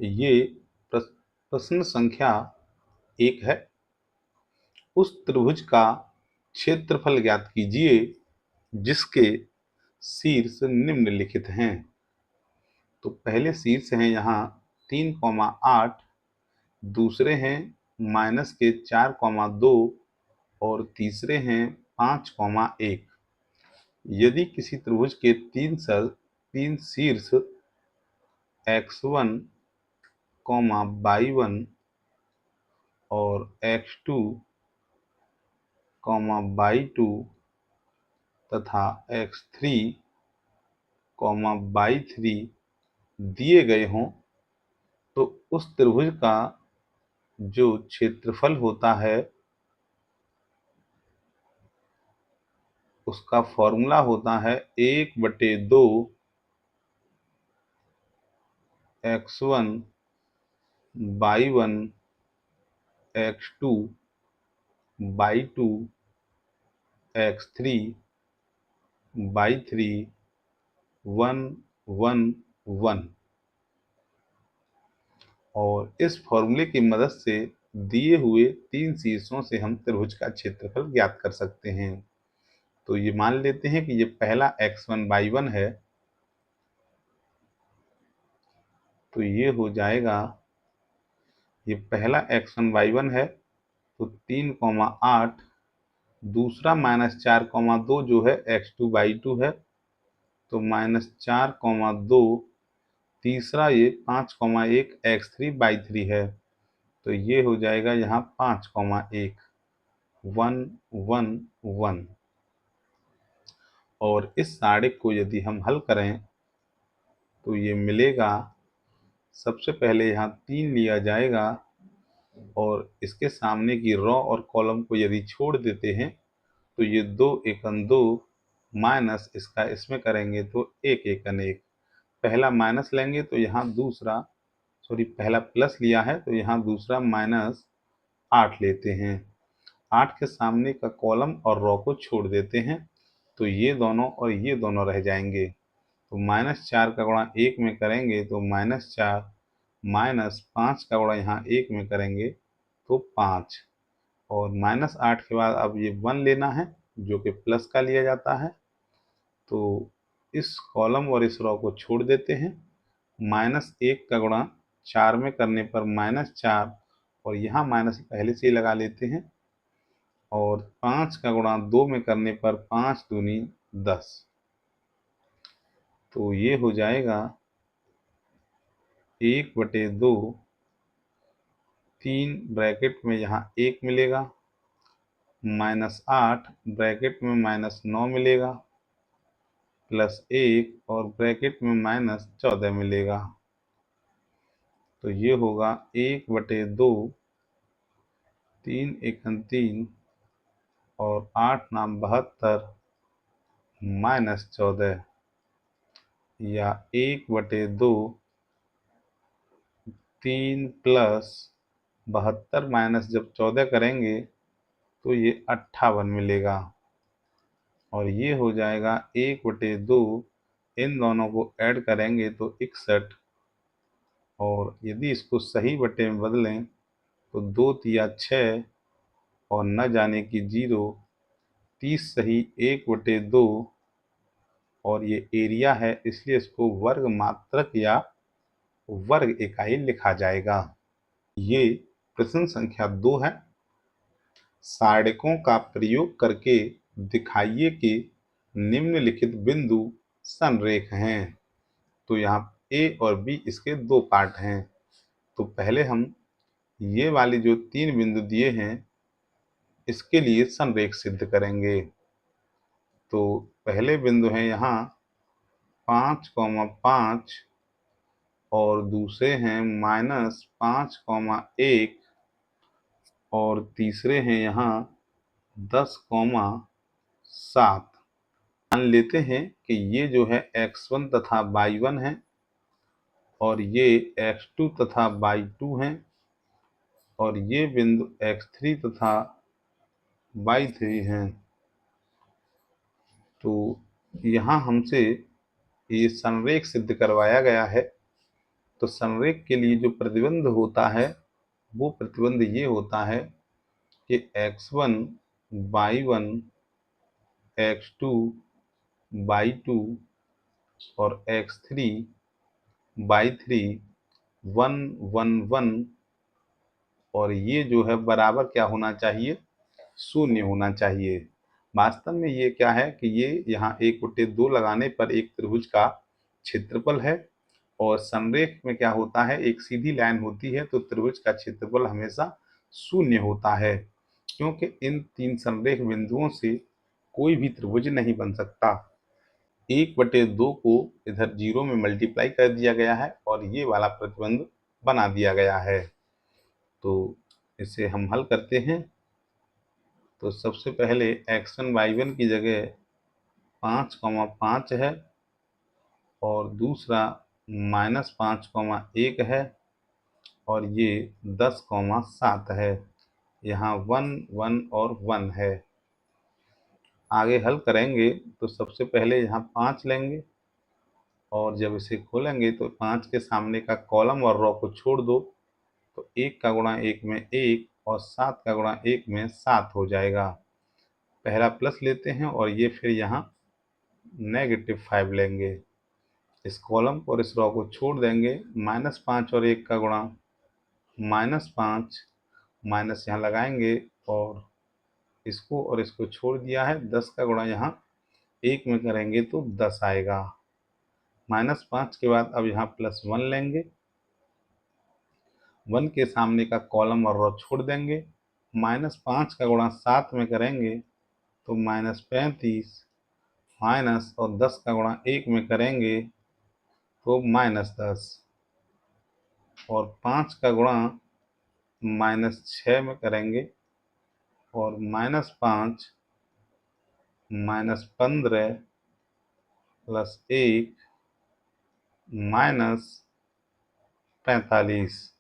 ये प्रश्न संख्या 1 है। उस त्रिभुज का क्षेत्रफल ज्ञात कीजिए जिसके शीर्ष निम्नलिखित हैं। तो पहले शीर्ष हैं यहाँ 3,8, दूसरे हैं माइनस के 4,2 और तीसरे हैं 5,1। यदि किसी त्रिभुज के तीन शीर्ष x1, y1 और x2, y2 तथा x3, y3 दिए गए हों तो उस त्रिभुज का जो क्षेत्रफल होता है उसका फॉर्मूला होता है 1/2 x1, y1, x2, y2, x3, y3 1, 1, 1। और इस फॉर्मूले की मदद से दिए हुए तीन शीर्षों से हम त्रिभुज का क्षेत्रफल ज्ञात कर सकते हैं। तो ये मान लेते हैं कि ये पहला x1, y1 है, तो ये हो जाएगा, ये पहला x1, y1 है तो 3,8, दूसरा -4,2 जो है x2, y2 है तो -4,2, तीसरा ये 5,1 x3, y3 है तो ये हो जाएगा यहाँ 5,1, 1, 1, 1। और इस सारणिक को यदि हम हल करें तो ये मिलेगा। सबसे पहले यहाँ 3 लिया जाएगा और इसके सामने की रो और कॉलम को यदि छोड़ देते हैं तो ये 2 एकन 2 माइनस इसका इसमें करेंगे तो 1 एकन 1। पहला माइनस लेंगे तो यहाँ दूसरा, सॉरी पहला प्लस लिया है तो यहाँ दूसरा -8 लेते हैं। 8 के सामने का कॉलम और रो को छोड़ देते हैं तो ये दोनों और ये दोनों रह जाएंगे। तो -4 का गुणा 1 में करेंगे तो -4, -5 का गुणा यहाँ 1 में करेंगे तो 5, और -8 के बाद अब ये 1 लेना है जो कि प्लस का लिया जाता है। तो इस कॉलम और इस रो को छोड़ देते हैं। -1 का गुणा 4 में करने पर -4, और यहाँ माइनस पहले से ही लगा लेते हैं। और 5 का गुणा 2 में करने पर 5 दूनी 10, तो ये हो जाएगा 1/2, 3 ब्रैकेट में यहाँ 1 मिलेगा, -8 ब्रैकेट में -9 मिलेगा, +1 और ब्रैकेट में -14 मिलेगा। तो ये होगा 1/2, 3 एकन 3 और 8 नाम 72 -14, या 1/2, 3 + 72 माइनस जब 14 करेंगे तो ये 58 मिलेगा। और ये हो जाएगा 1/2, इन दोनों को ऐड करेंगे तो 61, और यदि इसको सही बटे में बदलें तो 2 तिया 6 और न जाने की 0, 30 सही 1/2, और ये एरिया है इसलिए इसको वर्ग मात्रक या वर्ग इकाई लिखा जाएगा। ये प्रश्न संख्या 2 है। सारणिकों का प्रयोग करके दिखाइए कि निम्नलिखित बिंदु संरेख हैं। तो यहाँ ए और बी इसके 2 पार्ट हैं। तो पहले हम ये वाली जो 3 बिंदु दिए हैं इसके लिए संरेख सिद्ध करेंगे। तो पहले बिंदु हैं यहाँ 5,5 और दूसरे हैं -5,1 और तीसरे हैं यहाँ 10,7। मान लेते हैं कि ये जो है x1 तथा y1 है और ये x2 तथा y2 हैं और ये बिंदु x3 तथा y3 हैं। तो यहाँ हमसे ये संरेख सिद्ध करवाया गया है। तो संरेख के लिए जो प्रतिबंध होता है वो प्रतिबंध ये होता है कि x1 y1 x2 y2 और x3 y3 1 1 1 और ये जो है बराबर क्या होना चाहिए, शून्य होना चाहिए। वास्तव में ये क्या है कि ये यहाँ 1/2 लगाने पर एक त्रिभुज का क्षेत्रफल है, और संरेख में क्या होता है, एक सीधी लाइन होती है तो त्रिभुज का क्षेत्रफल हमेशा शून्य होता है, क्योंकि इन तीन संरेख बिंदुओं से कोई भी त्रिभुज नहीं बन सकता। 1/2 को इधर 0 में मल्टीप्लाई कर दिया गया है और ये वाला प्रतिबंध बना दिया गया है। तो इसे हम हल करते हैं। तो सबसे पहले x1 y1 की जगह 5,5 है और दूसरा -5,1 है और ये 10,7 है। यहाँ 1 1 और 1 है। आगे हल करेंगे तो सबसे पहले यहाँ 5 लेंगे और जब इसे खोलेंगे तो 5 के सामने का कॉलम और रो को छोड़ दो तो 1 का गुणा 1 में 1 और 7 का गुणा 1 में 7 हो जाएगा। पहला प्लस लेते हैं और ये फिर यहाँ -5 लेंगे। इस कॉलम और इस रो को छोड़ देंगे। -5 और 1 का गुणा -5, माइनस यहाँ लगाएंगे और इसको और इसको छोड़ दिया है। 10 का गुणा यहाँ 1 में करेंगे तो 10 आएगा। -5 के बाद अब यहाँ +1 लेंगे। 1 के सामने का कॉलम और रो छोड़ देंगे। -5 का गुणा 7 में करेंगे तो -35, माइनस और 10 का गुणा 1 में करेंगे तो -10 और 5 का गुणा -6 में करेंगे और -5 -15 +1 -45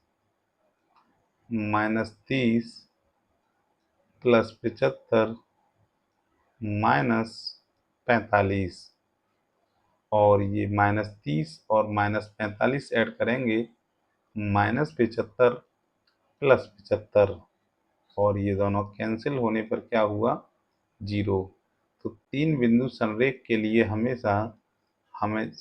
-30 +75 -45 और ये -30 और -45 ऐड करेंगे -75 +75 और ये दोनों कैंसिल होने पर क्या हुआ, 0। तो तीन बिंदु संरेख के लिए हमेशा हमें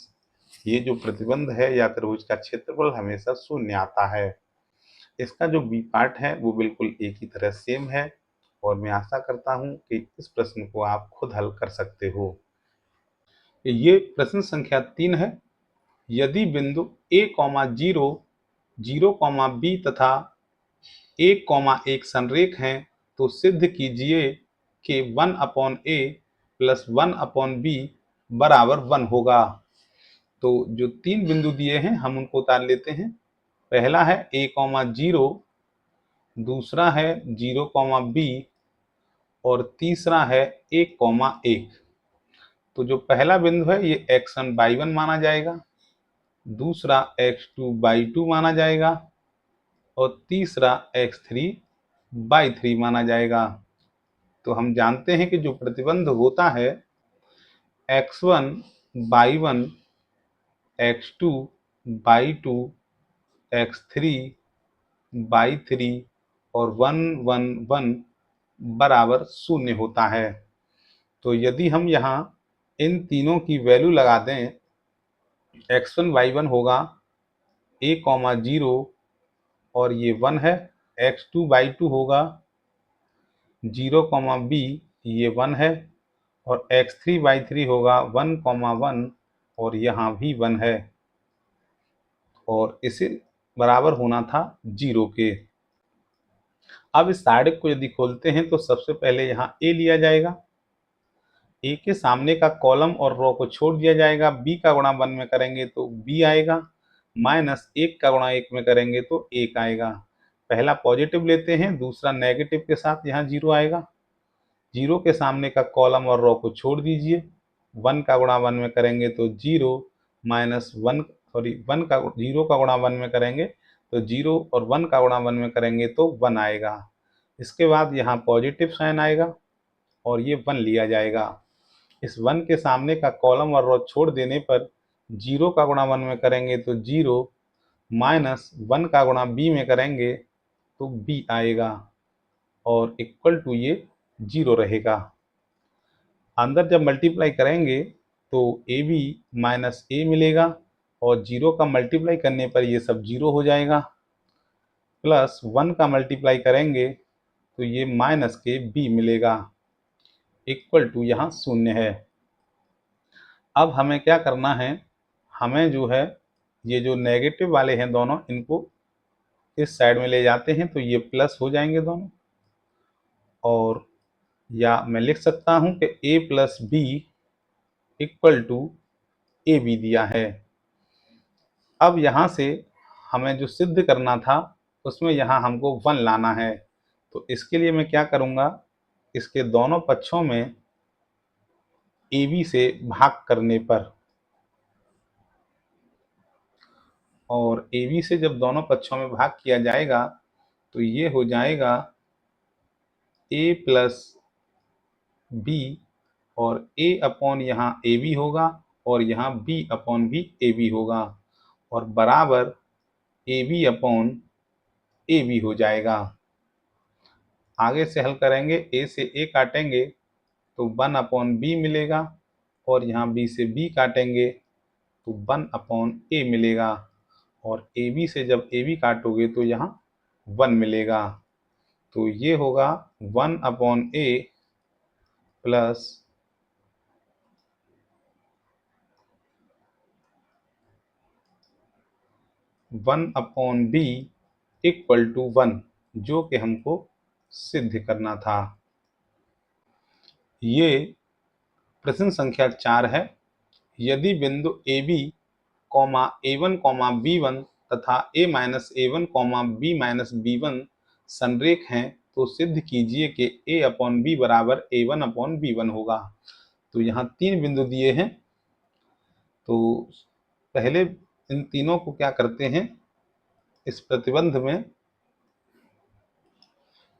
ये जो प्रतिबंध है या त्रिभुज का क्षेत्रफल हमेशा शून्य आता है। इसका जो बी पार्ट है वो बिल्कुल एक ही तरह सेम है और मैं आशा करता हूँ कि इस प्रश्न को आप खुद हल कर सकते हो। ये प्रश्न संख्या 3 है। यदि बिंदु a, 0, 0, b तथा 1, संरेख हैं तो सिद्ध कीजिए कि 1/a + 1/b बराबर 1 होगा। तो जो तीन बिंदु दिए हैं हम उनको उतार लेते हैं। पहला है a, 0, दूसरा है 0, b और तीसरा है 1,1। तो जो पहला बिंदु है ये x1 y1 माना जाएगा, दूसरा x2 y2 माना जाएगा और तीसरा x3 y3 माना जाएगा। तो हम जानते हैं कि जो प्रतिबंध होता है x1 y1 x2 y2 x3 y3 और 1 1 1 बराबर 0 होता है। तो यदि हम यहाँ इन तीनों की वैल्यू लगा दें, x1 y1 होगा a, 0 और ये 1 है, x2 y2 होगा 0, b ये 1 है और x3 y3 होगा 1, 1 और यहाँ भी 1 है और इसे बराबर होना था 0 के। अब इस साइड को यदि खोलते हैं तो सबसे पहले यहाँ a लिया जाएगा, a के सामने का कॉलम और रो को छोड़ दिया जाएगा। b का गुणा 1 में करेंगे तो b आएगा, -1 का गुणा 1 में करेंगे तो 1 आएगा। पहला पॉजिटिव लेते हैं, दूसरा नेगेटिव के साथ यहाँ 0 आएगा। 0 के सामने का कॉलम और रो को छोड़ दीजिए। 1 का गुणा 1 में करेंगे तो 0, -1 सॉरी 1 का 0 का गुणा 1 में करेंगे तो 0 और 1 का गुणा 1 में करेंगे तो 1 आएगा। इसके बाद यहाँ पॉजिटिव साइन आएगा और ये 1 लिया जाएगा। इस 1 के सामने का कॉलम और रो छोड़ देने पर 0 का गुणा 1 में करेंगे तो 0, माइनस 1 का गुणा b में करेंगे तो b आएगा और इक्वल टू ये 0 रहेगा। अंदर जब मल्टीप्लाई करेंगे तो ए बी माइनस ए मिलेगा और 0 का मल्टीप्लाई करने पर ये सब 0 हो जाएगा, प्लस 1 का मल्टीप्लाई करेंगे तो ये माइनस के b मिलेगा, इक्वल टू यहाँ 0 है। अब हमें क्या करना है, हमें जो है ये जो नेगेटिव वाले हैं दोनों, इनको इस साइड में ले जाते हैं तो ये प्लस हो जाएंगे दोनों, और या मैं लिख सकता हूं कि a plus B equal to A B दिया है। अब यहाँ से हमें जो सिद्ध करना था उसमें यहाँ हमको 1 लाना है, तो इसके लिए मैं क्या करूँगा, इसके दोनों पक्षों में ए बी से भाग करने पर, और ए बी से जब दोनों पक्षों में भाग किया जाएगा तो ये हो जाएगा ए प्लस बी, और ए अपॉन यहाँ ए बी होगा और यहाँ बी अपॉन भी ए बी होगा, और बराबर A B upon A B हो जाएगा। आगे से हल करेंगे, ए से ए काटेंगे तो 1 अपॉन बी मिलेगा, और यहाँ बी से बी काटेंगे तो 1 अपॉन ए मिलेगा, और ए बी से जब ए बी काटोगे तो यहाँ 1 मिलेगा, तो ये होगा 1 upon A plus 1 upon B equal to 1, जो कि हमको सिद्ध करना था। ये प्रश्न संख्या 4 है। यदि बिंदु A B comma A one comma B one तथा A minus A one comma B minus B one संरेख हैं तो सिद्ध कीजिए कि ए अपॉन बी बराबर A one upon B one होगा। तो यहाँ 3 बिंदु दिए हैं, तो पहले इन तीनों को क्या करते हैं, इस प्रतिबंध में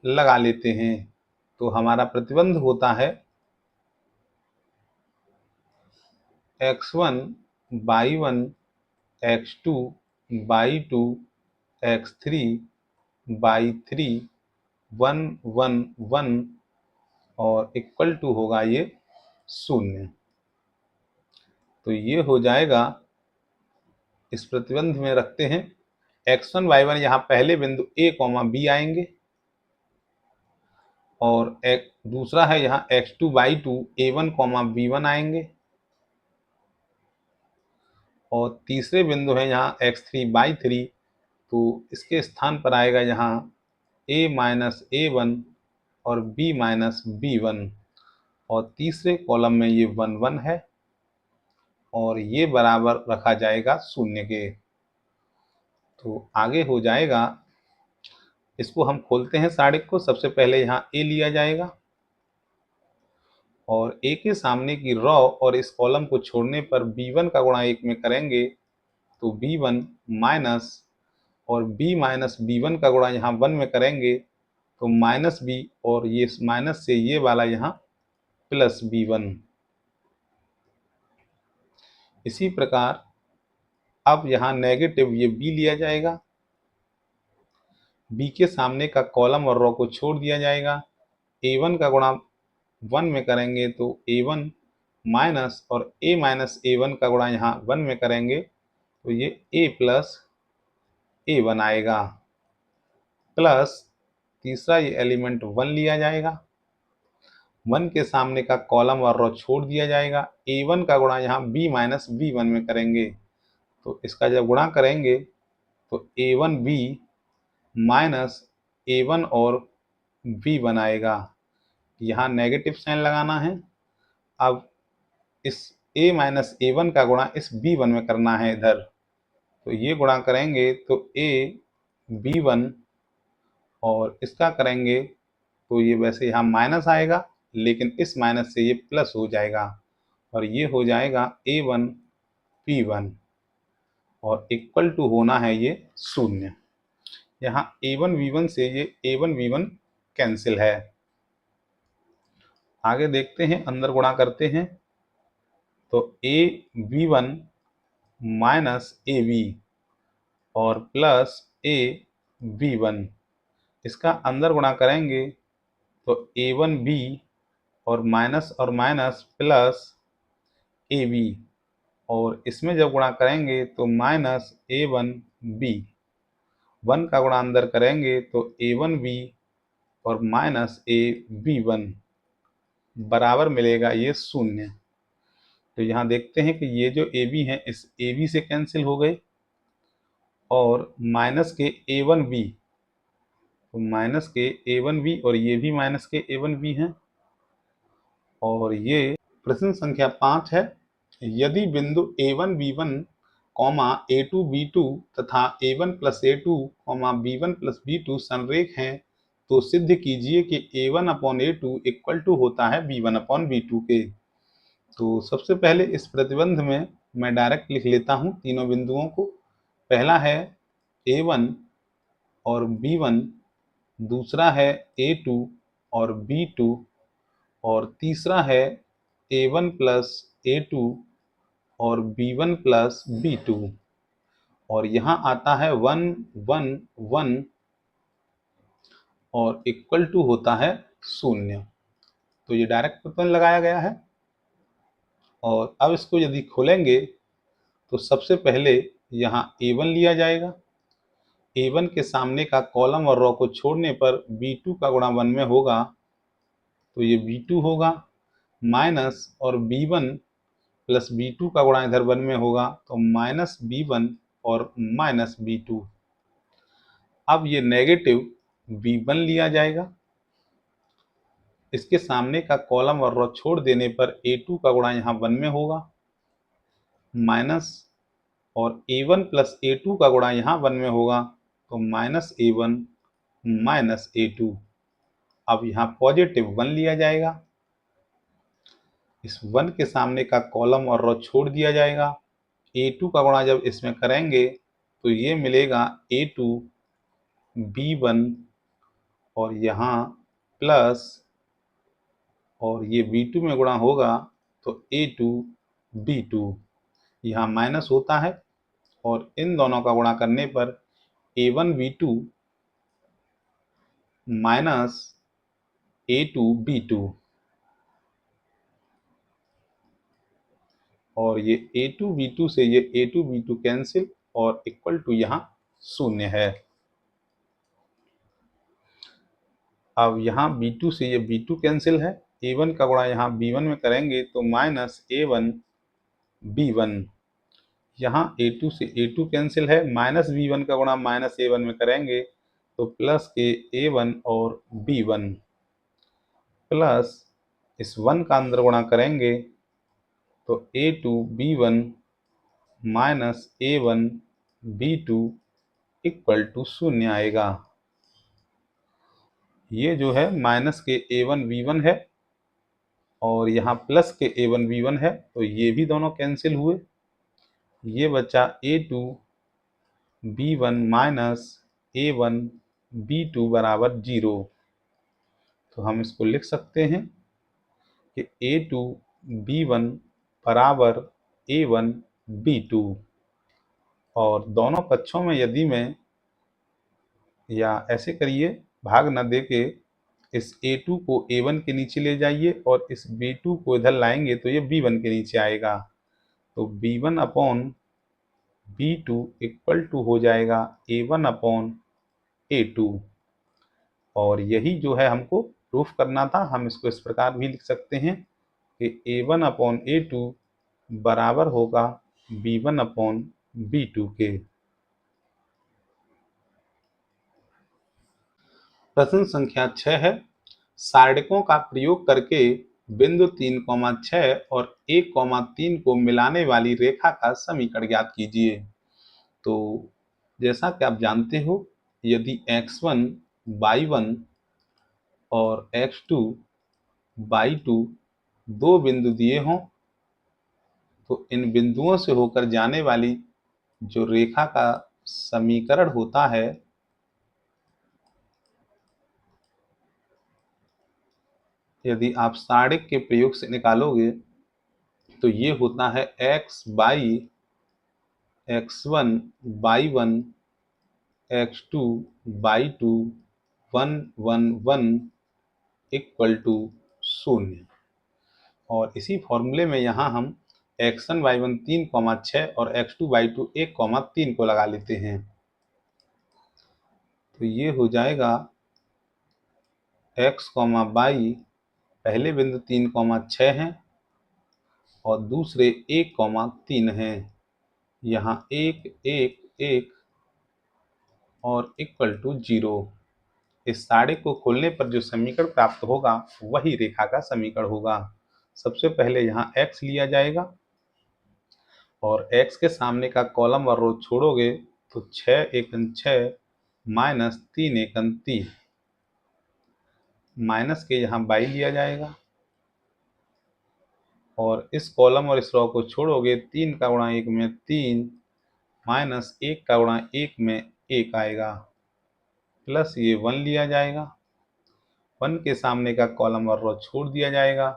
लगा लेते हैं। तो हमारा प्रतिबंध होता है x1 y1 x2 y2 x3 y3 1 1 1 और इक्वल टू होगा ये 0। तो ये हो जाएगा, इस प्रतिबंध में रखते हैं x1 y1, यहाँ पहले बिंदु a कॉमा b आएंगे, और एक दूसरा है यहाँ x2 y2 a1 comma b1 आएंगे, और तीसरे बिंदु है यहाँ x3 y3, तो इसके स्थान पर आएगा यहाँ a माइनस a1 और b माइनस b1, और तीसरे कॉलम में ये 1 1 है और ये बराबर रखा जाएगा 0 के। तो आगे हो जाएगा, इसको हम खोलते हैं सारिक को। सबसे पहले यहाँ a लिया जाएगा और a के सामने की रॉ और इस कॉलम को छोड़ने पर b1 का गुणा 1 में करेंगे तो b1 माइनस, और b माइनस b1 का गुणा यहाँ 1 में करेंगे तो माइनस b, और ये माइनस से ये वाला यहाँ प्लस b1। इसी प्रकार अब यहाँ नेगेटिव ये b लिया जाएगा, b के सामने का कॉलम और रो को छोड़ दिया जाएगा, a1 का गुणा 1 में करेंगे तो a1 माइनस, और a माइनस a1 का गुणा यहाँ 1 में करेंगे तो ये a प्लस a1 आएगा, प्लस तीसरा ये एलिमेंट 1 लिया जाएगा, 1 के सामने का कॉलम और रो छोड़ दिया जाएगा, a1 का गुणा यहाँ b माइनस b1 में करेंगे तो इसका जब गुणा करेंगे तो a1b माइनस a1 और b1 आएगा। यहाँ नेगेटिव साइन लगाना है। अब इस a माइनस a1 का गुणा इस b1 में करना है इधर, तो ये गुणा करेंगे तो a b1, और इसका करेंगे तो ये वैसे यहाँ माइनस आएगा लेकिन इस माइनस से ये प्लस हो जाएगा, और ये हो जाएगा a1 p1 और इक्वल टू होना है ये 0। यहाँ a1 v1 से ये a1 v1 कैंसिल है। आगे देखते हैं, अंदर गुणा करते हैं तो a v1 minus a b, और प्लस AB1। इसका अंदर गुणा करेंगे तो A1B और माइनस प्लस AB, और इसमें जब गुणा करेंगे तो माइनस A1B। 1 का गुणा अंदर करेंगे तो A1B और माइनस AB1 बराबर मिलेगा ये 0। तो यहाँ देखते हैं कि ये जो AB है इस AB से कैंसिल हो गए, और माइनस के A1B, तो माइनस के A1B और ये भी माइनस के A1B हैं। और ये प्रश्न संख्या 5 है। यदि बिंदु A1 B1 A2 B2 तथा A1 plus A2 B1 plus B2 संरेख हैं तो सिद्ध कीजिए कि A1 upon A2 equal to होता है B1 अपॉन B2 के। तो सबसे पहले इस प्रतिबंध में मैं डायरेक्ट लिख लेता हूँ तीनों बिंदुओं को। पहला है A1 और B1, दूसरा है A2 और B2, और तीसरा है A1 प्लस A2 और B1 प्लस B2, और यहाँ आता है 1 1 1 और इक्वल टू होता है 0। तो ये डायरेक्ट प्रतिबंध लगाया गया है। और अब इसको यदि खोलेंगे तो सबसे पहले यहाँ A1 लिया जाएगा। A1 के सामने का कॉलम और रो को छोड़ने पर B2 का गुणा 1 में होगा, तो ये B2 होगा, माइनस और B1 प्लस B2 का गुणा इधर 1 में होगा, तो माइनस B1 और माइनस B2। अब ये नेगेटिव B1 लिया जाएगा। इसके सामने का कॉलम और रो छोड़ देने पर A2 का गुणा यहाँ 1 में होगा, माइनस और A1 प्लस A2 का गुणा यहाँ 1 में होगा, तो माइनस A1 माइनस A2। अब यहाँ पॉजिटिव 1 लिया जाएगा। इस 1 के सामने का कॉलम और रो छोड़ दिया जाएगा। A2 का गुणा जब इसमें करेंगे तो ये मिलेगा A2 B1 और यहाँ प्लस, और ये B2 में गुणा होगा तो A2 B2। यहाँ माइनस होता है और इन दोनों का गुणा करने पर A1 B2 minus A2 B2, और ये A2 B2 से ये A2 B2 कैंसिल और इक्वल टू यहाँ 0 है। अब यहाँ B2 से ये B2 कैंसिल है, A1 का गुणा यहाँ B1 में करेंगे तो माइनस A1 B1। यहाँ A2 से A2 कैंसिल है, माइनस B1 का गुणा माइनस A1 में करेंगे तो प्लस के A1 और B1, प्लस इस 1 का अंदर गुणा करेंगे तो A2 B1 minus A1 B2 equal to 0 आएगा। ये जो है माइनस के A1 B1 है और यहाँ प्लस के A1 B1 है, तो ये भी दोनों कैंसिल हुए। ये बचा A2 B1 minus A1 B2 बराबर 0। तो हम इसको लिख सकते हैं कि A2 B1 बराबर A1 B2। और दोनों पक्षों में यदि मैं, या ऐसे करिए, भाग न दे के इस A2 को A1 के नीचे ले जाइए और इस B2 को इधर लाएंगे तो ये B1 के नीचे आएगा। तो B1 upon B2 equal to हो जाएगा A1 अपॉन A2। और यही जो है हमको प्रूफ करना था। हम इसको इस प्रकार भी लिख सकते हैं कि A1 अपॉन A2 बराबर होगा B1 अपॉन B2 के। प्रश्न संख्या 6 है। सारणिकों का प्रयोग करके बिंदु 3,6 और 1,3 को मिलाने वाली रेखा का समीकरण ज्ञात कीजिए। तो जैसा कि आप जानते हो, यदि x1 y1 और x2 y2 दो बिंदु दिए हों तो इन बिंदुओं से होकर जाने वाली जो रेखा का समीकरण होता है, यदि आप सारणिक के प्रयोग से निकालोगे तो ये होता है x by x1 y1 x2/2 1 1 1 equal to 0। और इसी फॉर्मूले में यहाँ हम x1/1 3,6 और x2/2 1,3 को लगा लेते हैं। तो ये हो जाएगा x, y पहले बिंदु 3,6 है और दूसरे 1,3 है। यहाँ 1 1 1 और इक्वल टू 0। इस सारे को खोलने पर जो समीकरण प्राप्त होगा वही रेखा का समीकरण होगा। सबसे पहले यहाँ x लिया जाएगा और x के सामने का कॉलम और रो छोड़ोगे तो 6 एकन 6 माइनस 3 एकन 3, माइनस के यहाँ बाई लिया जाएगा और इस कॉलम और इस रो को छोड़ोगे 3 का गुणा 1 में 3 माइनस 1 का गुणा 1 में 1 आएगा, प्लस ये 1 लिया जाएगा। 1 के सामने का कॉलम और रो छोड़ दिया जाएगा।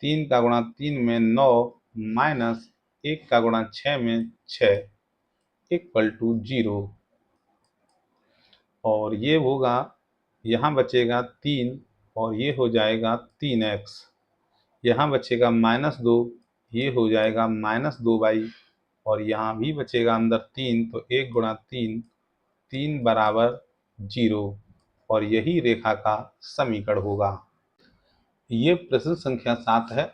3 का गुणा 3 में 9 माइनस 1 का गुणा 6 में 6 इक्वल टू 0। और ये होगा, यहाँ बचेगा 3 और ये हो जाएगा 3x। यहाँ बचेगा -2, ये हो जाएगा -2y और यहाँ भी बचेगा अंदर 3, तो 1 गुणा 3 3 बराबर 0 और यही रेखा का समीकरण होगा। ये प्रश्न संख्या 7 है।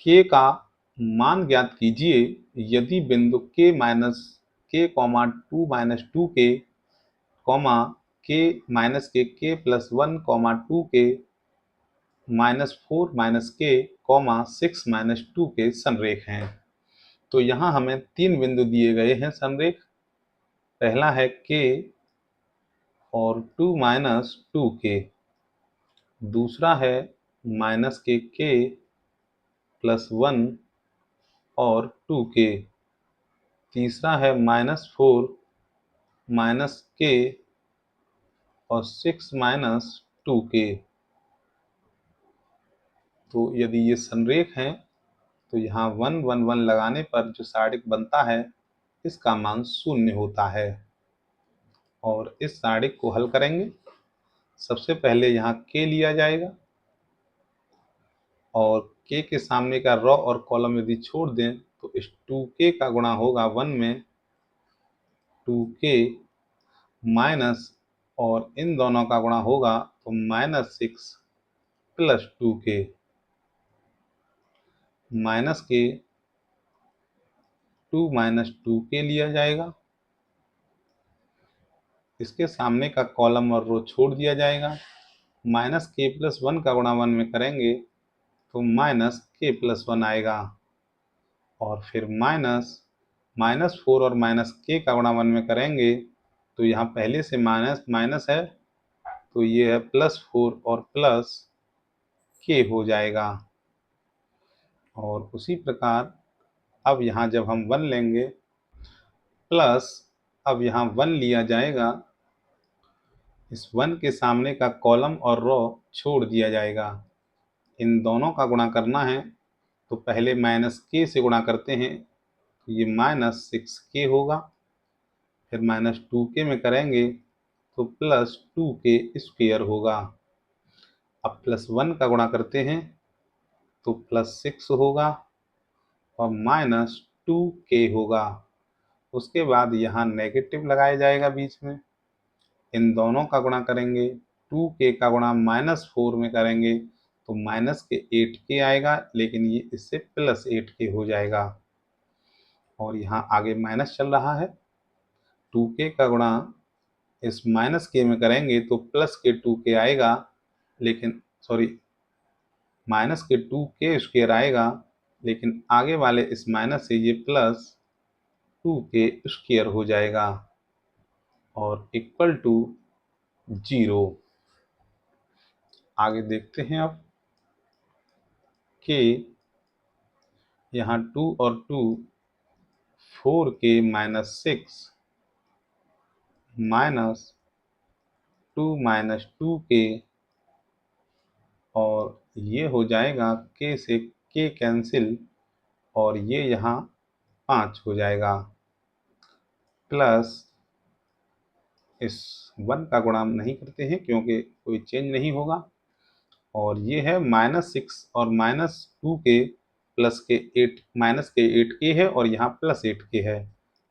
k का मान ज्ञात कीजिए यदि बिंदु k minus k, 2 minus 2k, k minus k plus 1, 2k minus 4 minus k, 6 minus 2k संरेख हैं। तो यहाँ हमें 3 बिंदु दिए गए हैं संरेख। पहला है k और 2 माइनस 2k, दूसरा है माइनस k प्लस 1 और 2k, तीसरा है -4 माइनस k और 6 माइनस 2k। तो यदि ये संरेख हैं तो यहाँ 1 1 1 लगाने पर जो सारणिक बनता है इसका मान 0 होता है। और इस सारणिक को हल करेंगे। सबसे पहले यहाँ k लिया जाएगा और k के सामने का रो और कॉलम यदि छोड़ दें तो इस 2k का गुणा होगा 1 में 2k माइनस, और इन दोनों का गुणा होगा तो -6 प्लस 2k, माइनस के 2 माइनस 2k लिया जाएगा। इसके सामने का कॉलम और रो छोड़ दिया जाएगा। माइनस k प्लस 1 का गुणा 1 में करेंगे तो माइनस k प्लस 1 आएगा और फिर -4 और माइनस k का गुणा 1 में करेंगे तो यहाँ पहले से माइनस माइनस है तो ये है +4 और प्लस k हो जाएगा। और उसी प्रकार अब यहाँ जब हम 1 लेंगे प्लस, अब यहाँ 1 लिया जाएगा, इस 1 के सामने का कॉलम और रो छोड़ दिया जाएगा। इन दोनों का गुणा करना है तो पहले -k से गुणा करते हैं तो ये -6k होगा, फिर -2k में करेंगे तो +2k स्क्वायर होगा। अब +1 का गुणा करते हैं तो +6 होगा और -2k होगा। उसके बाद यहाँ नेगेटिव लगाया जाएगा बीच में। इन दोनों का गुणा करेंगे, 2k का गुणा -4 में करेंगे तो -8k आएगा, लेकिन ये इससे +8k हो जाएगा। और यहाँ आगे माइनस चल रहा है, 2k का गुणा इस -k में करेंगे तो +2k आएगा, लेकिन सॉरी -2k स्क्वायर आएगा, लेकिन आगे वाले इस माइनस से ये +2k स्क्वायर हो जाएगा और इक्वल टू 0। आगे देखते हैं अब k, यहाँ 2 और 2 4k minus 6 minus 2 minus 2k, और ये हो जाएगा k से k कैंसिल और ये यहाँ 5 हो जाएगा, प्लस इस 1 का गुणा नहीं करते हैं क्योंकि कोई चेंज नहीं होगा। और ये है -6 और -2k प्लस के 8 -8k है और यहाँ +8k है,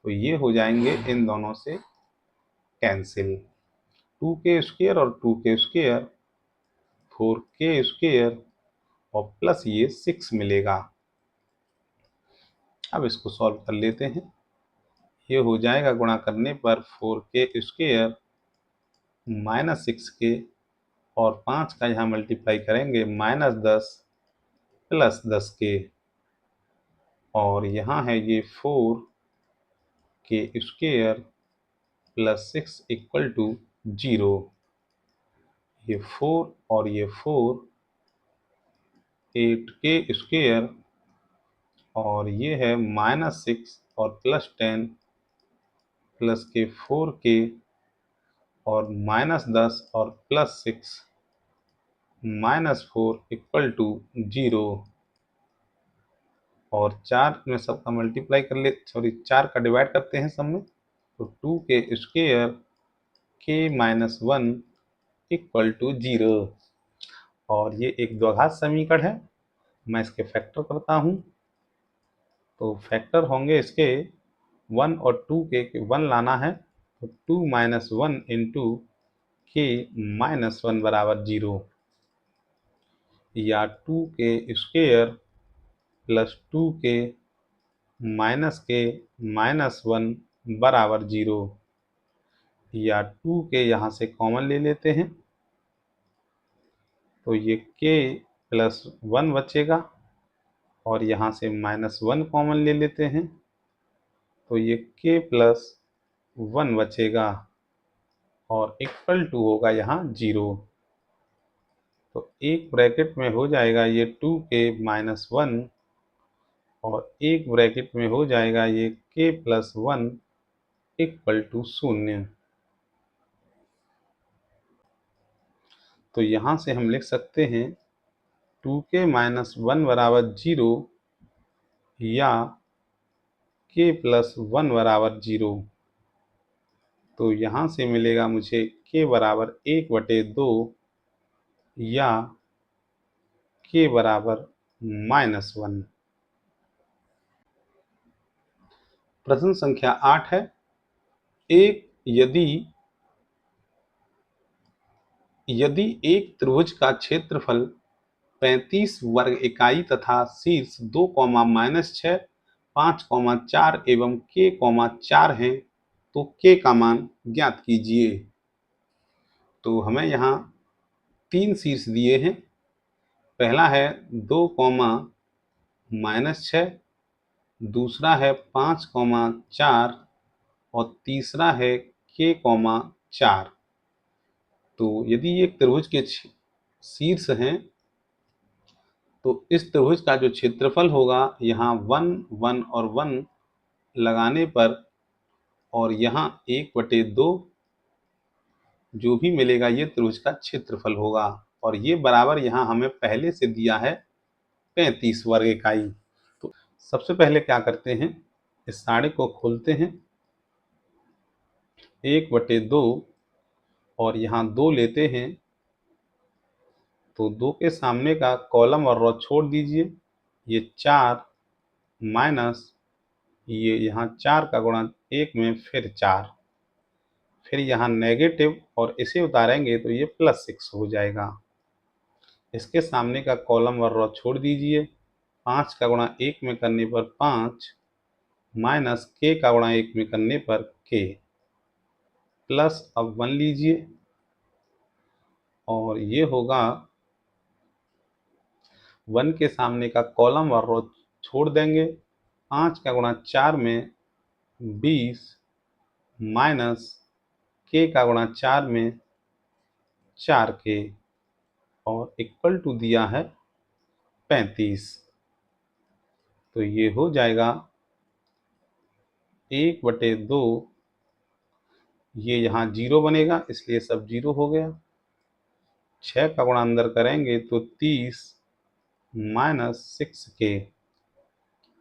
तो ये हो जाएंगे इन दोनों से कैंसिल। 2k² और 2k², 4k² और प्लस ये 6 मिलेगा। अब इसको सॉल्व कर लेते हैं। ये हो जाएगा गुणा करने पर 4k² -6k और 5 का यहाँ मल्टीप्लाई करेंगे -10 प्लस 10k और यहाँ है ये 4k² प्लस 6 इक्वल टू 0। ये 4 और ये 4 8k² और ये है -6 और +10 प्लस के 4k और -10 और +6 -4 इक्वल टू 0। और 4 में सबका मल्टीप्लाई कर ले, सॉरी 4 का डिवाइड करते हैं सब में, तो 2k² k-1 इक्वल टू 0। और ये एक द्विघात समीकरण है, मैं इसके फैक्टर करता हूँ। तो फैक्टर होंगे इसके 1 और 2 के 1 लाना है, तो 2 - 1 इंटू k-1 बराबर 0, या 2k² प्लस 2k -k-1 बराबर 0, या 2k यहाँ से कॉमन ले लेते हैं, तो ये k प्लस 1 बचेगा और यहाँ से -1 कॉमन ले लेते हैं, तो ये k प्लस 1 बचेगा और इक्वल टू होगा यहाँ 0। तो एक ब्रैकेट में हो जाएगा ये 2k - 1 और एक ब्रैकेट में हो जाएगा ये k प्लस 1 इक्वल टू 0। तो यहाँ से हम लिख सकते हैं 2k - 1 बराबर 0 या k प्लस 1 बराबर 0। तो यहाँ से मिलेगा मुझे k बराबर 1/2 या k बराबर -1। प्रश्न संख्या 8 है, एक यदि एक त्रिभुज का क्षेत्रफल 35 वर्ग इकाई तथा शीर्ष 2, -6, 5, 4 एवं k, 4 हैं, तो k का मान ज्ञात कीजिए। तो हमें यहाँ 3 शीर्ष दिए हैं। पहला है 2, -6, दूसरा है 5, 4 और तीसरा है k, 4। तो यदि ये त्रिभुज के शीर्ष हैं, तो इस त्रिभुज का जो क्षेत्रफल होगा यहाँ 1, 1 और 1 लगाने पर, और यहाँ 1/2 जो भी मिलेगा ये त्रिभुज का क्षेत्रफल होगा। और ये बराबर यहाँ हमें पहले से दिया है 35 वर्ग इकाई। तो सबसे पहले क्या करते हैं, इस सारे को खोलते हैं, 1/2 और यहाँ 2 लेते हैं, तो 2 के सामने का कॉलम और रो छोड़ दीजिए। ये 4 माइनस ये यहाँ 4 का गुणा 1 में फिर 4, फिर यहाँ नेगेटिव और इसे उतारेंगे तो ये +6 हो जाएगा। इसके सामने का कॉलम और रो छोड़ दीजिए। 5 का गुणा 1 में करने पर 5 माइनस k का गुणा 1 में करने पर k, प्लस अब 1 लीजिए और ये होगा 1 के सामने का कॉलम और रो छोड़ देंगे। 5 का गुणा 4 में 20 माइनस k का गुणा 4 में 4k और इक्वल टू दिया है 35। तो ये हो जाएगा 1/2, ये यहाँ 0 बनेगा इसलिए सब 0 हो गया। 6 का गुणा अंदर करेंगे तो 30 माइनस 6k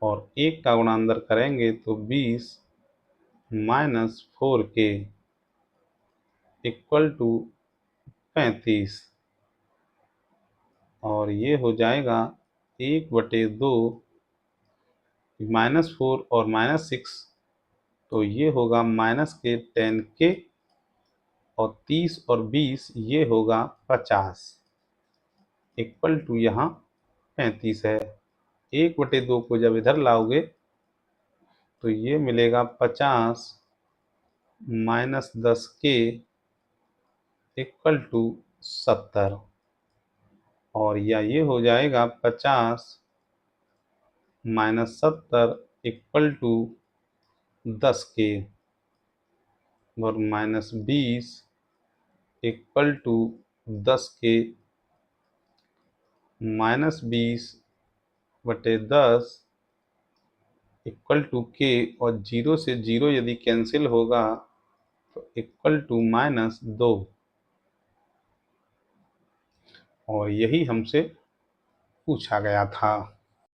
और 1 का गुणा अंदर करेंगे तो 20 माइनस 4k इक्वल टू 35, और ये हो जाएगा 1/2, -4 और -6, तो ये होगा -10K, और 30 और 20 ये होगा 50, इक्वल टू यहाँ 35 है। 1/2 को जब इधर लाओगे तो ये मिलेगा 50 -10K इक्वल टू 70, और या ये हो जाएगा 50 -70 इक्वल टू 10K, और -20 equal to 10K, -20/10 equal to K, और 0 से 0 यदि कैंसिल होगा तो इक्वल टू -2, और यही हमसे पूछा गया था।